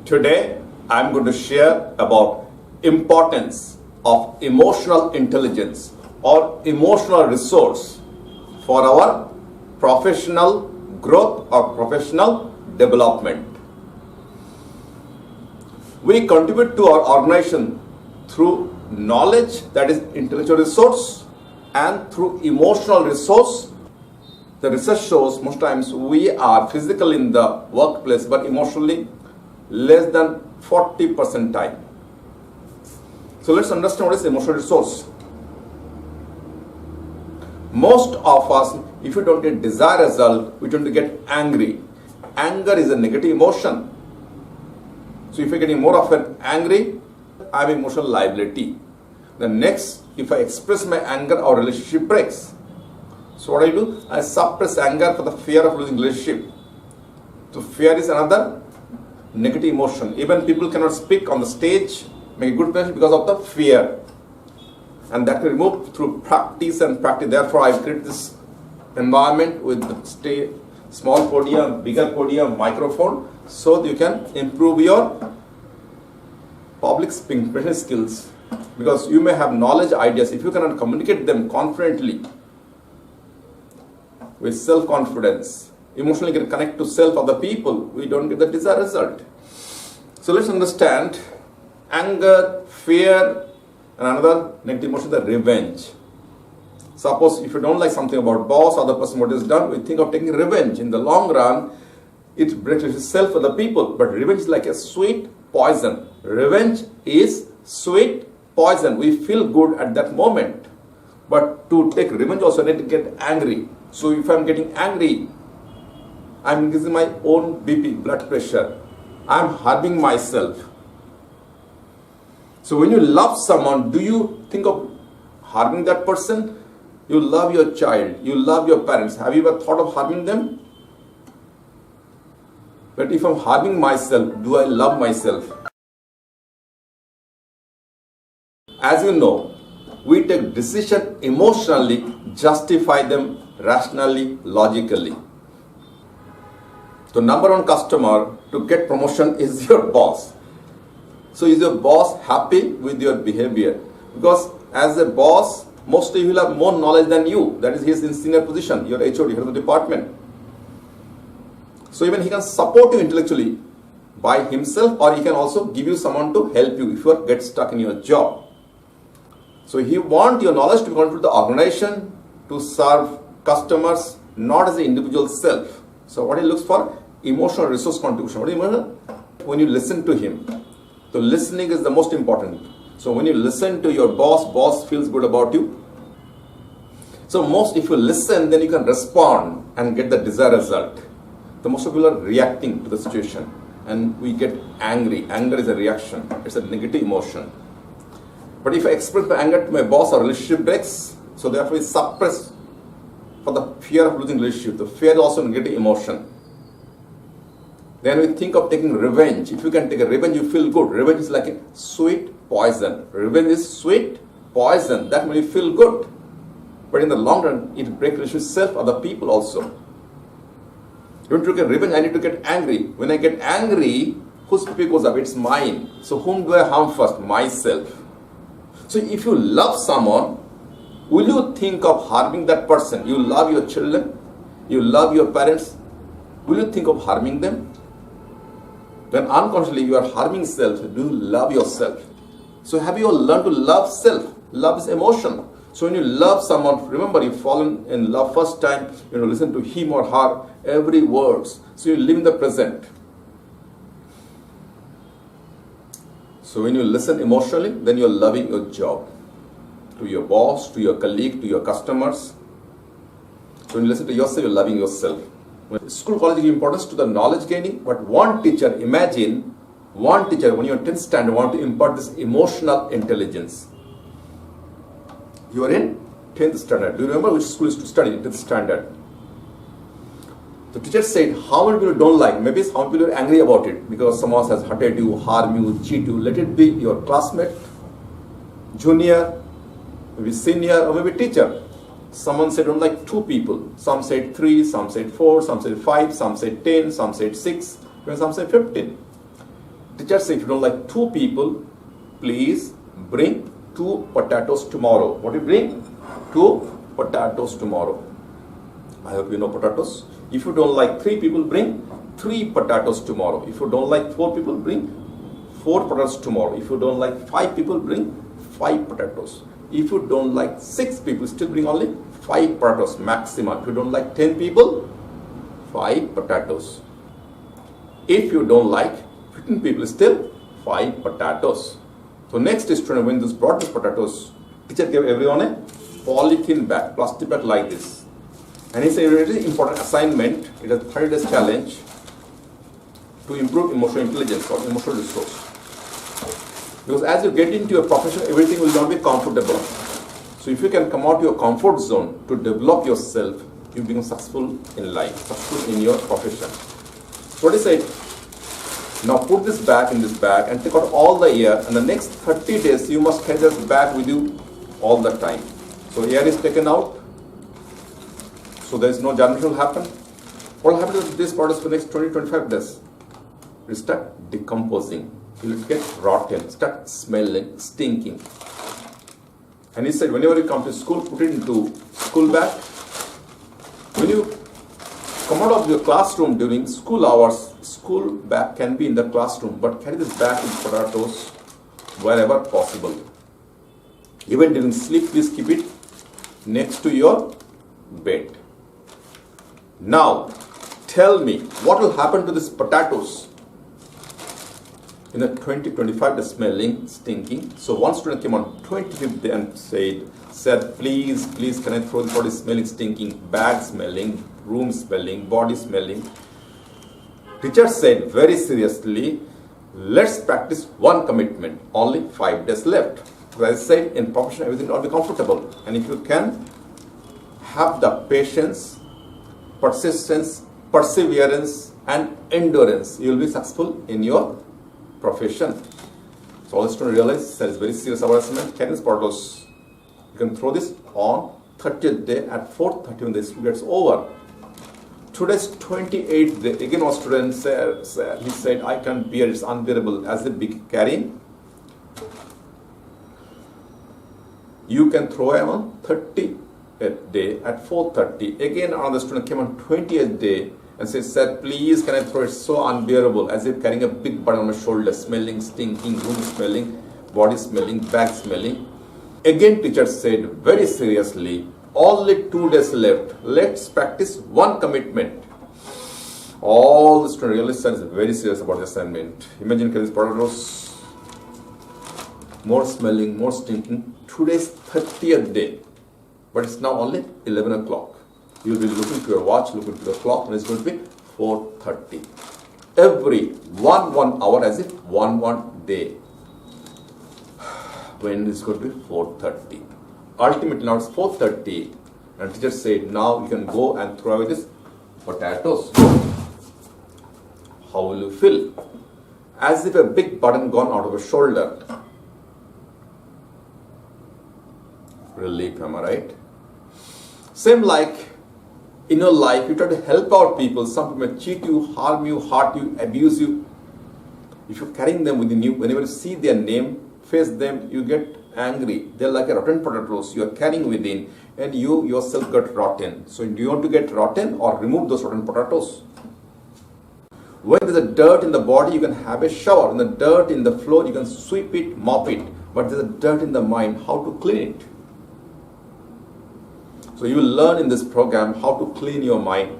Today, I'm going to share about importance of emotional intelligence or emotional resource for our professional growth or professional development. We contribute to our organization through knowledge, that is intellectual resource, and through emotional resource. The research shows most times we are physically in the workplace but emotionally less than 40% time. So let's understand what is emotional resource. Most of us, if you don't get desired result, we tend to get angry. Anger is a negative emotion. So if you're getting more often angry, I have emotional liability. The next, if I express my anger, our relationship breaks. So what do? I suppress anger for the fear of losing relationship. So fear is another negative emotion. Even people cannot speak on the stage, make a good presentation because of the fear. And that can be removed through practice and practice. Therefore, I create this environment with the small podium, bigger podium, microphone, so that you can improve your public speaking skills. Because you may have knowledge, ideas. If you cannot communicate them confidently, with self-confidence, emotionally can connect to self of the people, we don't get the desired result. So let's understand anger, fear, and another negative emotion, the revenge. Suppose if you don't like something about boss or the person what is done, we think of taking revenge. In the long run, it breaks itself for the people. But revenge is like a sweet poison. Revenge is sweet poison. We feel good at that moment. But to take revenge also I need to get angry. So if I'm getting angry, I'm increasing my own BP, blood pressure. I'm harming myself. So when you love someone, do you think of harming that person? You love your child, you love your parents. Have you ever thought of harming them? But if I'm harming myself, do I love myself? As you know, we take decision emotionally, justify them rationally, logically. So number one customer to get promotion is your boss. So is your boss happy with your behavior? Because as a boss, mostly he will have more knowledge than you. That is, he is in senior position, your HOD, head of the department. So even he can support you intellectually by himself, or he can also give you someone to help you if you get stuck in your job. So he wants your knowledge to contribute to the organization, to serve customers, not as an individual self. So what he looks for? Emotional resource contribution. What do you mean? When you listen to him. So listening is the most important. So when you listen to your boss, boss feels good about you. So if you listen, then you can respond and get the desired result. The most of people are reacting to the situation and we get angry. Anger is a reaction. It's a negative emotion. But if I express my anger to my boss, our relationship breaks. So therefore we suppress for the fear of losing relationship. The fear is also a negative emotion. Then we think of taking revenge. If you can take a revenge, you feel good. Revenge is like a sweet poison. Revenge is sweet poison. That makes you feel good. But in the long run, it breaks relationship with self, other people also. You want to get revenge, I need to get angry. When I get angry, whose PP goes up? It's mine. So whom do I harm first? Myself. So if you love someone, will you think of harming that person? You love your children, you love your parents, will you think of harming them? When unconsciously you are harming self, do you love yourself? So have you all learned to love self? Love is emotion. So when you love someone, remember you fallen in love first time, listen to him or her every words. So you live in the present. So when you listen emotionally, then you're loving your job. To your boss, to your colleague, to your customers. So when you listen to yourself, you're loving yourself. School, college gives importance to the knowledge gaining, but one teacher, imagine one teacher, when you're in 10th standard, want to impart this emotional intelligence. You are in 10th standard. Do you remember which school is to study in 10th standard? The teacher said, how many people don't like, maybe how many people are angry about it because someone has hurted you, harmed you, cheated you. Let it be your classmate, junior, maybe senior, or maybe teacher. Someone said don't like 2 people. Some said 3, some said 4, some said 5, some said 10, some said 6, even some said 15. Teacher said, if you don't like 2 people, please bring 2 potatoes tomorrow. What do you bring? 2 potatoes tomorrow. I hope you know potatoes. If you don't like 3 people, bring 3 potatoes tomorrow. If you don't like 4 people, bring 4 potatoes tomorrow. If you don't like 5 people, bring 5 potatoes. If you don't like 6 people, still bring only 5 potatoes maximum. If you don't like 10 people, 5 potatoes. If you don't like 15 people, still 5 potatoes. So next student, when this brought these potatoes, teacher gave everyone a polythene bag, plastic bag like this. And he said, it is an important assignment. It is a 30 days challenge to improve emotional intelligence or emotional resource. Because as you get into your profession, everything will not be comfortable. So if you can come out of your comfort zone to develop yourself, you become successful in life, successful in your profession. So what he said, now put this bag in this bag and take out all the air, and the next 30 days you must carry this bag with you all the time. So air is taken out, so there is no germination will happen. What will happen to this product for the next 20-25 days? It will start decomposing. It will get rotten, start smelling, stinking. And he said, whenever you come to school, put it into school bag. When you come out of your classroom during school hours, school bag can be in the classroom, but carry this bag with potatoes wherever possible. Even during sleep, please keep it next to your bed. Now, tell me, what will happen to these potatoes? In the 20-25 days, smelling, stinking. So one student came on 25th day and said, please, can I throw this body smelling, stinking, bag smelling, room smelling, body smelling. Teacher said very seriously, let's practice one commitment. Only 5 days left. As I said, in profession, everything will not be comfortable. And if you can have the patience, persistence, perseverance, and endurance, you will be successful in your profession. So all the students realize that is very serious harassment. Carry these potatoes. You can throw this on 30th day at 4:30 when the school gets over. Today's 28th day, again one student said, he said, I can't bear, it's unbearable. As they begin carrying, you can throw him on 30th day at 4:30. Again another student came on 20th day and said, please can I throw it, so unbearable, as if carrying a big burden on my shoulder, smelling, stinking, room smelling, body smelling, bag smelling. Again teacher said very seriously, only 2 days left, let's practice one commitment. All the students really said is very serious about the assignment. Imagine carrying potatoes, more smelling, more stinking. Today's 30th day, but it's now only 11 o'clock. You'll be looking to your watch, looking to the clock, and it's going to be 4:30. Every one hour as if one day. When it's going to be 4:30. Ultimately now it's 4:30, and teacher said, now you can go and throw away these potatoes. How will you feel? As if a big burden gone out of your shoulder. Relief, am I right? Same like in your life, you try to help out people. Some people may cheat you, harm you, hurt you, abuse you. If you're carrying them within you, whenever you see their name, face them, you get angry. They're like a rotten potatoes you are carrying within, and you yourself get rotten. So do you want to get rotten or remove those rotten potatoes? When there's a dirt in the body, you can have a shower. When the dirt in the floor, you can sweep it, mop it. But there's a dirt in the mind, how to clean it? So you will learn in this program how to clean your mind,